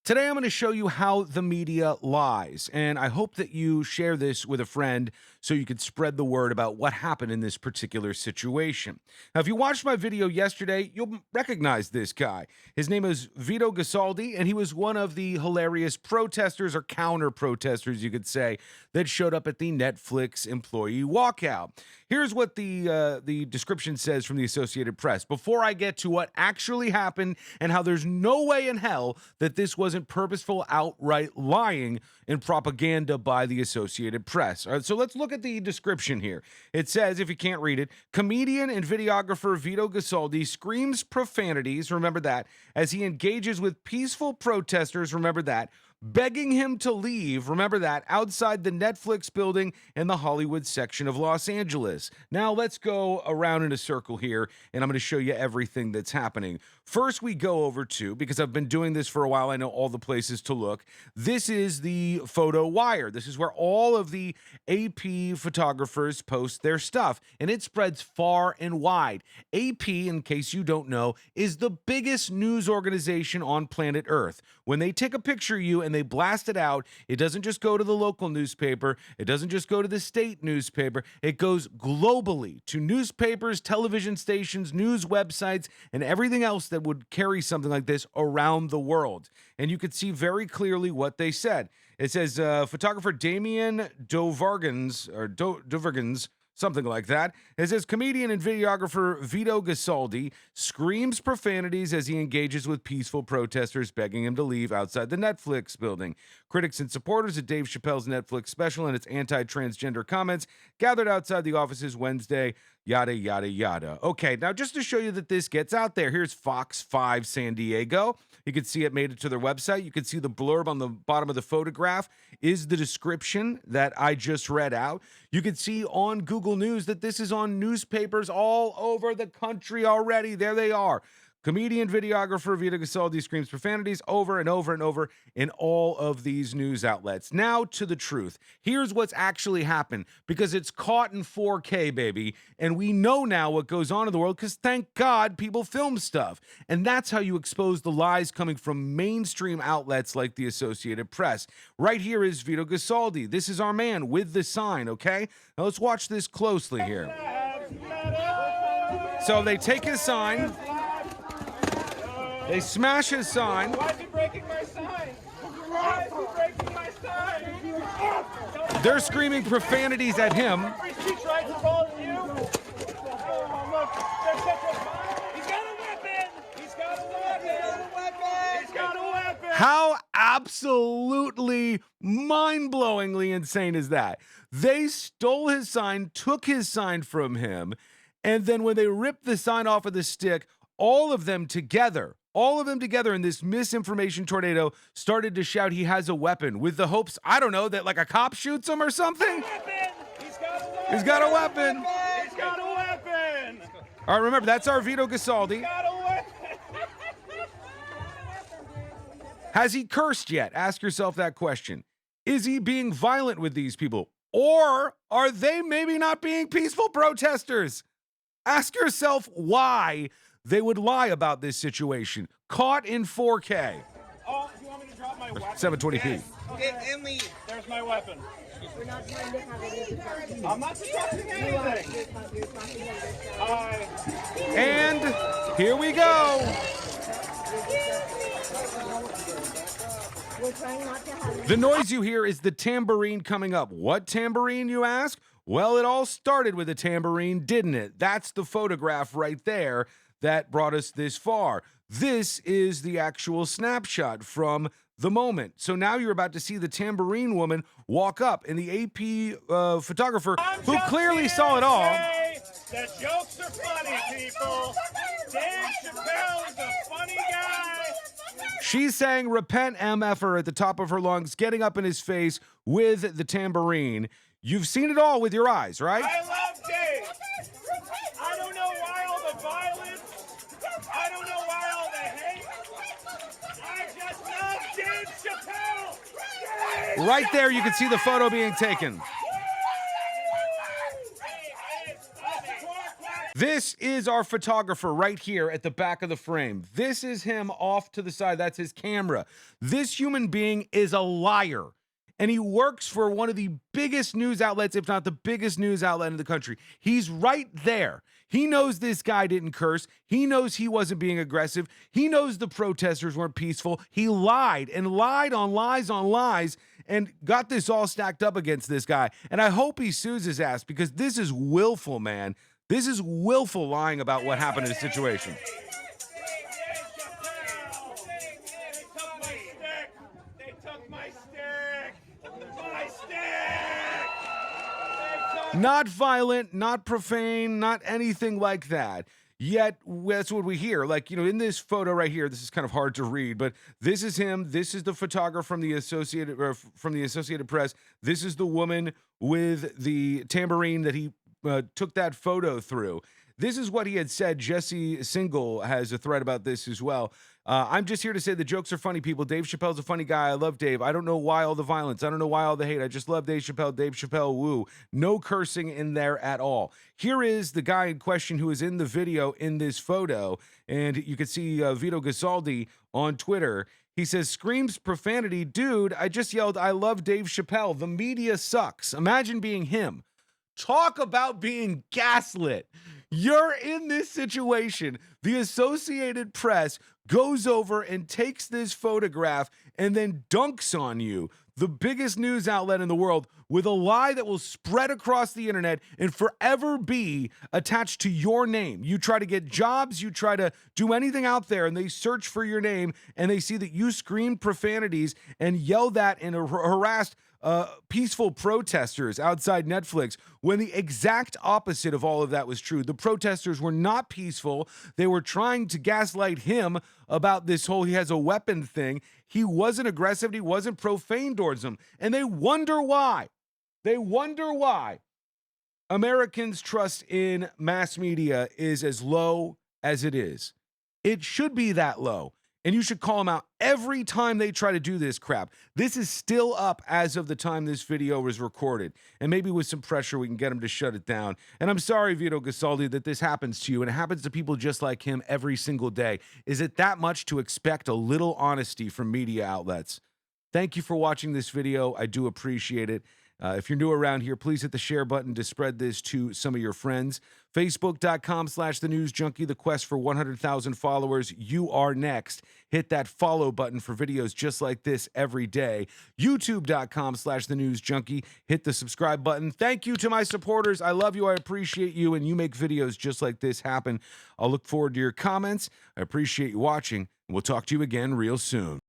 Today, I'm going to show you how the media lies, and I hope that you share this with a friend so you could spread the word about what happened in this particular situation. Now, if you watched my video yesterday, you'll recognize this guy. His name is Vito Gasoldi, and he was one of the hilarious protesters or counter protesters, you could say, that showed up at the Netflix employee walkout. Here's what the description says from the Associated Press. Before I get to what actually happened and how there's no way in hell that this wasn't purposeful, outright lying and propaganda by the Associated Press. All right, so let's look at the description here. It says, if you can't read it, comedian and videographer Vito Gasoldi screams profanities, remember that, as he engages with peaceful protesters, remember that, begging him to leave, remember that, outside the Netflix building in the Hollywood section of Los Angeles. Now let's go around in a circle here, and I'm going to show you everything that's happening. First, we go over to, because I've been doing this for a while, I know all the places to look. This is the photo wire. This is where all of the AP photographers post their stuff, and it spreads far and wide. AP, in case you don't know, is the biggest news organization on planet Earth. When they take a picture of you and they blast it out, it doesn't just go to the local newspaper, it doesn't just go to the state newspaper, it goes globally to newspapers, television stations, news websites, and everything else that would carry something like this around the world. And you could see very clearly what they said. It says photographer Damien Dovergens, something like that. It says comedian and videographer Vito Gasoldi screams profanities as he engages with peaceful protesters, begging him to leave outside the Netflix building. Critics and supporters of Dave Chappelle's Netflix special and its anti-transgender comments gathered outside the offices Wednesday, yada, yada, yada. Okay, now just to show you that this gets out there, here's Fox 5 San Diego. You can see it made it to their website. You can see the blurb on the bottom of the photograph is the description that I just read out. You can see on Google News that this is on newspapers all over the country already. There they are. Comedian, videographer Vito Gasoldi screams profanities over and over and over in all of these news outlets. Now to the truth. Here's what's actually happened, because it's caught in 4K, baby. And we know now what goes on in the world because, thank God, people film stuff. And that's how you expose the lies coming from mainstream outlets like the Associated Press. Right here is Vito Gasoldi. This is our man with the sign, okay? Now let's watch this closely here. So they take his sign. They smash his sign. Why is he breaking my sign? Why is he breaking my sign? They're screaming profanities at him. Free speech rights are all of you. Oh, look, there's such a... He's got a weapon! He's got a weapon! He's got a weapon! How absolutely mind-blowingly insane is that? They stole his sign, took his sign from him, and then when they ripped the sign off of the stick, all of them together in this misinformation tornado started to shout he has a weapon with the hopes, I don't know, that like a cop shoots him or something. He's got a weapon! He's got a weapon. He's got a weapon! All right, remember, that's our Vito Gasoldi. He's got a weapon! Has he cursed yet? Ask yourself that question. Is he being violent with these people? Or are they maybe not being peaceful protesters? Ask yourself why they would lie about this situation. Caught in 4K. Oh, you want me to drop my weapon? 720p. Yes. And leave. There's my weapon. We're not trying to have any discussion. I'm not discussing anything. You're talking about yourself. And here we go. We're trying not to have The noise you hear is the tambourine coming up. What tambourine, you ask? Well, it all started with a tambourine, didn't it? That's the photograph right there that brought us this far. This is the actual snapshot from the moment. So now you're about to see the tambourine woman walk up, and the AP photographer, who clearly saw it all. The jokes are funny, people. Dave Chappelle is a funny guy. She's saying repent MFer at the top of her lungs, getting up in his face with the tambourine. You've seen it all with your eyes, right? I love Dave. I don't know why all the violence. I don't know why all the hate. I just love Dave Chappelle. Dave Right there, you can see the photo being taken. This is our photographer right here at the back of the frame. This is him off to the side. That's his camera. This human being is a liar. And he works for one of the biggest news outlets, if not the biggest news outlet in the country. He's right there. He knows this guy didn't curse. He knows he wasn't being aggressive. He knows the protesters weren't peaceful. He lied and lied on lies and got this all stacked up against this guy. And I hope he sues his ass because this is willful, man. This is willful lying about what happened in the situation. They took my stick. My stick. Not violent, not profane, not anything like that. Yet that's what we hear. Like, in this photo right here, this is kind of hard to read, but this is him. This is the photographer from the Associated Press. This is the woman with the tambourine that he took that photo through. This is what he had said. Jesse Single has a thread about this as well. I'm just here to say the jokes are funny, people. Dave Chappelle's a funny guy. I love Dave. I don't know why all the violence. I don't know why all the hate. I just love Dave Chappelle. Dave Chappelle, woo. No cursing in there at all. Here is the guy in question who is in the video in this photo. And you can see Vito Gasaldi on Twitter. He says, screams profanity. Dude, I just yelled, I love Dave Chappelle. The media sucks. Imagine being him. Talk about being gaslit. You're in this situation. The Associated Press goes over and takes this photograph and then dunks on you, the biggest news outlet in the world, with a lie that will spread across the internet and forever be attached to your name. You try to get jobs, you try to do anything out there, and they search for your name and they see that you screamed profanities and yelled that and harassed peaceful protesters outside Netflix, when the exact opposite of all of that was true. The protesters were not peaceful. They were trying to gaslight him about this whole he has a weapon thing. He wasn't aggressive. He wasn't profane towards them. And they wonder why. They wonder why Americans' trust in mass media is as low as it is. It should be that low. And you should call them out every time they try to do this crap. This is still up as of the time this video was recorded. And maybe with some pressure, we can get them to shut it down. And I'm sorry, Vito Gasaldi, that this happens to you. And it happens to people just like him every single day. Is it that much to expect a little honesty from media outlets? Thank you for watching this video. I do appreciate it. If you're new around here, please hit the share button to spread this to some of your friends. Facebook.com/thenewsjunkie, the quest for 100,000 followers. You are next. Hit that follow button for videos just like this every day. YouTube.com/thenewsjunkie. Hit the subscribe button. Thank you to my supporters. I love you. I appreciate you. And you make videos just like this happen. I'll look forward to your comments. I appreciate you watching. And we'll talk to you again real soon.